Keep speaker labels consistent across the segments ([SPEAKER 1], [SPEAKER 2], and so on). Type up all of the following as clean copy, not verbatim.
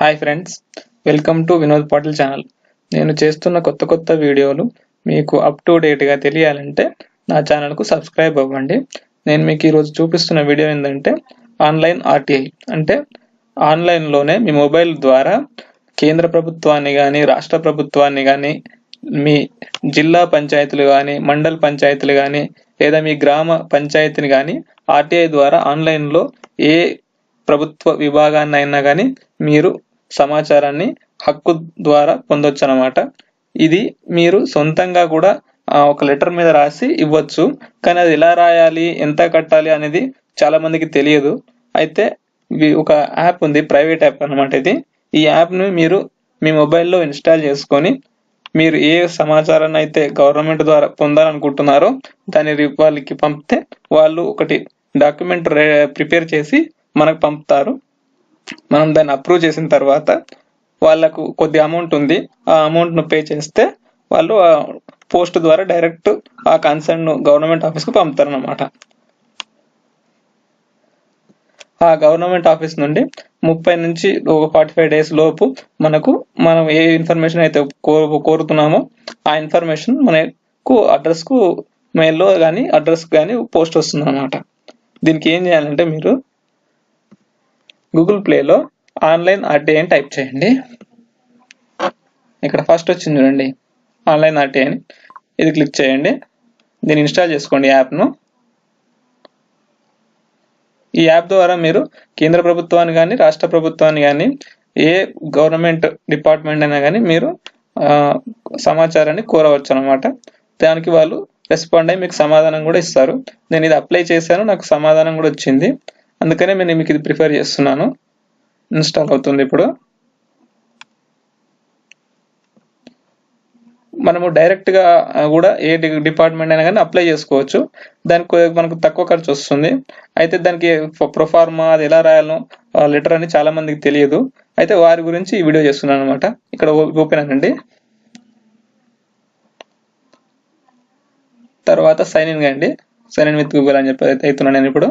[SPEAKER 1] Hi friends, welcome to Vinod Patil channel. నేను చేస్తున్న కొత్త వీడియోలు మీకు అప్ టు డేట్గా తెలియాలంటే నా ఛానల్కు సబ్స్క్రైబ్ అవ్వండి. నేను మీకు ఈరోజు చూపిస్తున్న వీడియో ఏంటంటే ఆన్లైన్ ఆర్టీఐ అంటే ఆన్లైన్లోనే మీ మొబైల్ ద్వారా కేంద్ర ప్రభుత్వాన్ని కానీ రాష్ట్ర ప్రభుత్వాన్ని కానీ మీ జిల్లా పంచాయతీలు కానీ మండల పంచాయతీలు కానీ లేదా మీ గ్రామ పంచాయతీని కానీ ఆర్టీఐ ద్వారా ఆన్లైన్లో ఏ ప్రభుత్వ విభాగాన్ని అయినా కానీ మీరు సమాచారాన్ని హక్కు ద్వారా పొందొచ్చు అన్నమాట. ఇది మీరు సొంతంగా కూడా ఒక లెటర్ మీద రాసి ఇవ్వచ్చు. కానీ అది ఎలా రాయాలి, ఎంత కట్టాలి అనేది చాలా మందికి తెలియదు. అయితే ఒక యాప్ ఉంది, ప్రైవేట్ యాప్ అన్నమాట ఇది. ఈ యాప్ను మీరు మీ మొబైల్లో ఇన్స్టాల్ చేసుకొని మీరు ఏ సమాచారాన్ని అయితే గవర్నమెంట్ ద్వారా పొందాలనుకుంటున్నారో దాన్ని వాళ్ళకి పంపితే వాళ్ళు ఒకటి డాక్యుమెంట్ ప్రిపేర్ చేసి మనకు పంపుతారు. మనం దాన్ని అప్రూవ్ చేసిన తర్వాత వాళ్ళకు కొద్ది అమౌంట్ ఉంది, ఆ అమౌంట్ను పే చేస్తే వాళ్ళు పోస్ట్ ద్వారా డైరెక్ట్ ఆ కన్సర్న్ గవర్నమెంట్ ఆఫీస్కి పంపుతారు అన్నమాట. ఆ గవర్నమెంట్ ఆఫీస్ నుండి 30 నుంచి ఒక 45 days లోపు మనం ఏ ఇన్ఫర్మేషన్ అయితే కోరుతున్నామో ఆ ఇన్ఫర్మేషన్ మనకు అడ్రస్కు మెయిల్లో కానీ అడ్రస్ కానీ పోస్ట్ వస్తుంది అన్నమాట. దీనికి ఏం చేయాలంటే మీరు గూగుల్ ప్లేలో ఆన్లైన్ ఆర్టీఐ అని టైప్ చేయండి. ఇక్కడ ఫస్ట్ వచ్చింది చూడండి, ఆన్లైన్ ఆర్టీఐ అని. ఇది క్లిక్ చేయండి, దీన్ని ఇన్స్టాల్ చేసుకోండి యాప్ను. ఈ యాప్ ద్వారా మీరు కేంద్ర ప్రభుత్వాన్ని కానీ రాష్ట్ర ప్రభుత్వాన్ని కానీ ఏ గవర్నమెంట్ డిపార్ట్మెంట్ అయినా కానీ మీరు సమాచారాన్ని కోరవచ్చు అన్నమాట. దానికి వాళ్ళు రెస్పాండ్ అయ్యి మీకు సమాధానం కూడా ఇస్తారు. నేను ఇది అప్లై చేశాను, నాకు సమాధానం కూడా వచ్చింది. అందుకనే నేను మీకు ఇది ప్రిఫర్ చేస్తున్నాను. ఇన్స్టాల్ అవుతుంది ఇప్పుడు. మనము డైరెక్ట్గా కూడా ఏ డిపార్ట్మెంట్ అయినా కానీ అప్లై చేసుకోవచ్చు. దానికి మనకు తక్కువ ఖర్చు వస్తుంది. అయితే దానికి ప్రొఫార్మా అది ఎలా రాయాలో లెటర్ అని చాలా మందికి తెలియదు. అయితే వారి గురించి ఈ వీడియో చేస్తున్నాను అనమాట. ఇక్కడ ఓపెన్ అనండి. తర్వాత సైన్ ఇన్ కండి. సైన్ ఇన్ విత్ గూగుల్ అని చెప్పి అవుతున్నాను నేను ఇప్పుడు.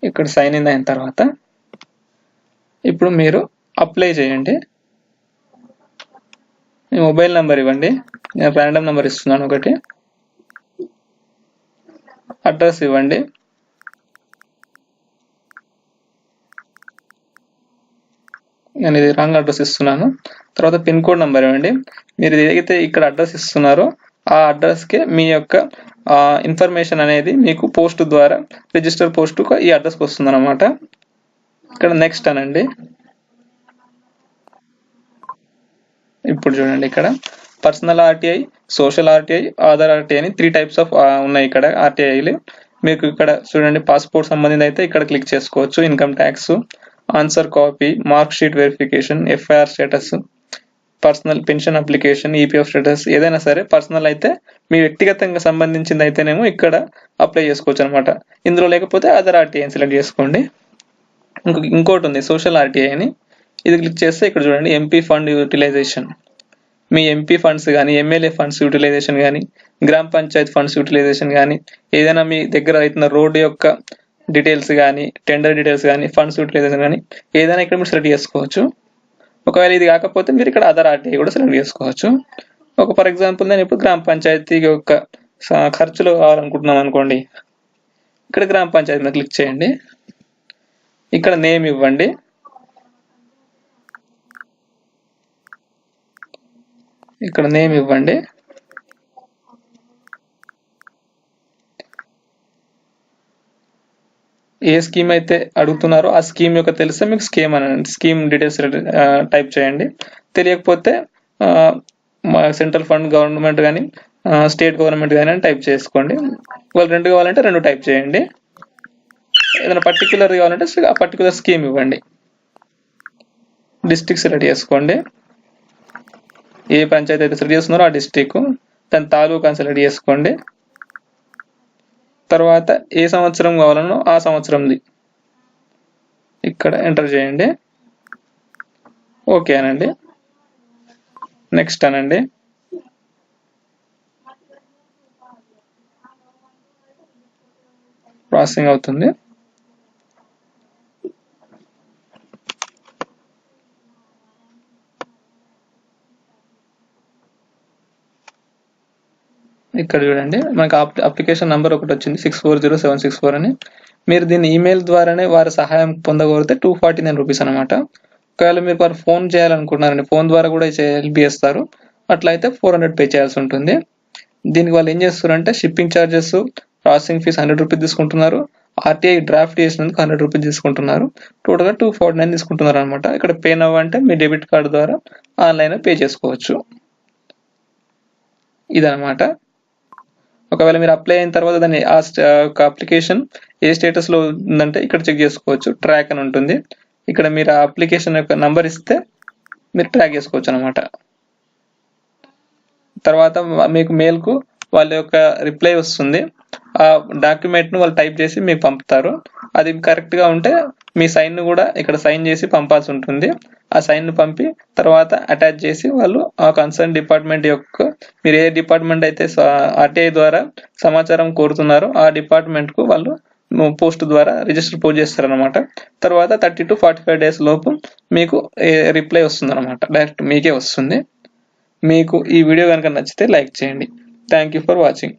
[SPEAKER 1] ఇక్కడ సైన్ ఇన్ అయిన తర్వాత ఇప్పుడు మీరు అప్లై చేయండి. మీ మొబైల్ నెంబర్ ఇవ్వండి, నేను ర్యాండమ్ నెంబర్ ఇస్తున్నాను ఒకటి. అడ్రస్ ఇవ్వండి, నేను ఇది రాంగ్ అడ్రస్ ఇస్తున్నాను. తర్వాత పిన్ కోడ్ నెంబర్ ఇవ్వండి. మీరు ఏదైతే ఇక్కడ అడ్రస్ ఇస్తున్నారో ఆ అడ్రస్కే మీ యొక్క ఇన్ఫర్మేషన్ అనేది మీకు పోస్ట్ ద్వారా రిజిస్టర్ పోస్ట్ ఈ అడ్రస్కి వస్తుంది అన్నమాట. ఇక్కడ నెక్స్ట్ అనండి. ఇప్పుడు చూడండి, ఇక్కడ personal RTI, social RTI, Aadhaar RTI అని 3 types ఆఫ్ ఉన్నాయి ఇక్కడ ఆర్టీఐలు. మీకు ఇక్కడ చూడండి, పాస్పోర్ట్ సంబంధించి అయితే ఇక్కడ క్లిక్ చేసుకోవచ్చు. Income tax, answer copy, mark sheet verification, FIR status, personal pension application, EPF status, ఏదైనా సరే పర్సనల్ అయితే మీ వ్యక్తిగతంగా సంబంధించింది అయితేనేమో ఇక్కడ అప్లై చేసుకోవచ్చు అనమాట. ఇందులో లేకపోతే ఆధార్ ఆర్టీఐ సెలెక్ట్ చేసుకోండి. ఇంకోటి ఉంది సోషల్ ఆర్టీఐ అని. ఇది క్లిక్ చేస్తే ఇక్కడ చూడండి, ఎంపీ ఫండ్ యూటిలైజేషన్. మీ ఎంపీ ఫండ్స్ కానీ ఎమ్మెల్యే ఫండ్స్ యూటిలైజేషన్ కానీ గ్రామ పంచాయత్ ఫండ్స్ యూటిలైజేషన్ కానీ ఏదైనా మీ దగ్గర అవుతున్న రోడ్డు యొక్క డీటెయిల్స్ కానీ టెండర్ డీటెయిల్స్ కానీ ఫండ్స్ యూటిలైజేషన్ కానీ ఏదైనా ఇక్కడ మీరు సెలెక్ట్ చేసుకోవచ్చు. ఒకవేళ ఇది కాకపోతే మీరు ఇక్కడ ఆధార్ ఆర్టీఐ కూడా సెలెక్ట్ చేసుకోవచ్చు. ఫర్ ఎగ్జాంపుల్ నేను ఇప్పుడు గ్రామ పంచాయతీ యొక్క ఖర్చులు కావాలనుకుంటున్నాం అనుకోండి. ఇక్కడ గ్రామ పంచాయతీ మీద క్లిక్ చేయండి. ఇక్కడ నేమ్ ఇవ్వండి. ఇక్కడ నేమ్ ఇవ్వండి. ఏ స్కీమ్ అయితే అడుగుతున్నారో ఆ స్కీమ్ యొక్క తెలిస్తే మీకు స్కీమ్ డీటెయిల్స్ టైప్ చేయండి. తెలియకపోతే సెంట్రల్ ఫండ్ గవర్నమెంట్ కానీ స్టేట్ గవర్నమెంట్ కానీ టైప్ చేసుకోండి. వాళ్ళు 2 కావాలంటే 2 టైప్ చేయండి. ఏదైనా పర్టికులర్ కావాలంటే ఆ పర్టికులర్ స్కీమ్ ఇవ్వండి. డిస్ట్రిక్ట్ సెలెక్ట్ చేసుకోండి. ఏ పంచాయతీ అయితే సెలెక్ట్ చేస్తున్నారో ఆ డిస్ట్రిక్ట్, దాని తాలూకాని సెలెక్ట్ చేసుకోండి. తర్వాత ఏ సంవత్సరం కావాలనో ఆ సంవత్సరంది ఇక్కడ ఎంటర్ చేయండి. ఓకే అనండి. నెక్స్ట్ అనండి. ప్రాసెసింగ్ అవుతుంది. ఇక్కడ చూడండి, మనకు అప్లికేషన్ నెంబర్ ఒకటి వచ్చింది 640764 అని. మీరు దీన్ని ఈమెయిల్ ద్వారానే వారి సహాయం పొందగలిగితే 249 రూపీస్ అనమాట. ఒకవేళ మీరు వారు ఫోన్ చేయాలనుకుంటున్నారండి, ఫోన్ ద్వారా కూడా హెల్ప్ చేస్తారు, అట్లయితే 400 పే చేయాల్సి ఉంటుంది. దీనికి వాళ్ళు ఏం చేస్తారంటే shipping charges, processing fees 100 rupees తీసుకుంటున్నారు, ఆర్టీఐ డ్రాఫ్ట్ చేసినందుకు 100 రూపీస్ తీసుకుంటున్నారు, టోటల్గా 249 తీసుకుంటున్నారు అనమాట. ఇక్కడ పే నవ్ అంటే మీ డెబిట్ కార్డు ద్వారా ఆన్లైన్ పే చేసుకోవచ్చు. ఇదనమాట. ఒకవేళ మీరు అప్లై అయిన తర్వాత దాన్ని అప్లికేషన్ ఏ స్టేటస్ లో ఉందంటే ఇక్కడ చెక్ చేసుకోవచ్చు. ట్రాక్ అని ఉంటుంది, ఇక్కడ మీరు ఆ అప్లికేషన్ యొక్క నంబర్ ఇస్తే మీరు ట్రాక్ చేసుకోవచ్చు అనమాట. తర్వాత మీకు మెయిల్ కు వాళ్ళ యొక్క రిప్లై వస్తుంది. ఆ డాక్యుమెంట్ ను వాళ్ళు టైప్ చేసి మీకు పంపుతారు. అది కరెక్ట్ గా ఉంటే మీ సైన్ ను కూడా ఇక్కడ సైన్ చేసి పంపాల్సి ఉంటుంది. ఆ సైన్ ను పంపి తర్వాత అటాచ్ చేసి వాళ్ళు ఆ కన్సర్న్ డిపార్ట్మెంట్ యొక్క, మీరు ఏ డిపార్ట్మెంట్ అయితే ఆర్టీఐ ద్వారా సమాచారం కోరుతున్నారో ఆ డిపార్ట్మెంట్ కు వాళ్ళు పోస్ట్ ద్వారా రిజిస్టర్ పోస్ట్ చేస్తారనమాట. తర్వాత 30 to 45 days లోపు మీకు రిప్లై వస్తుంది అనమాట, డైరెక్ట్ మీకే వస్తుంది. మీకు ఈ వీడియో కనుక నచ్చితే లైక్ చేయండి. Thank you for watching.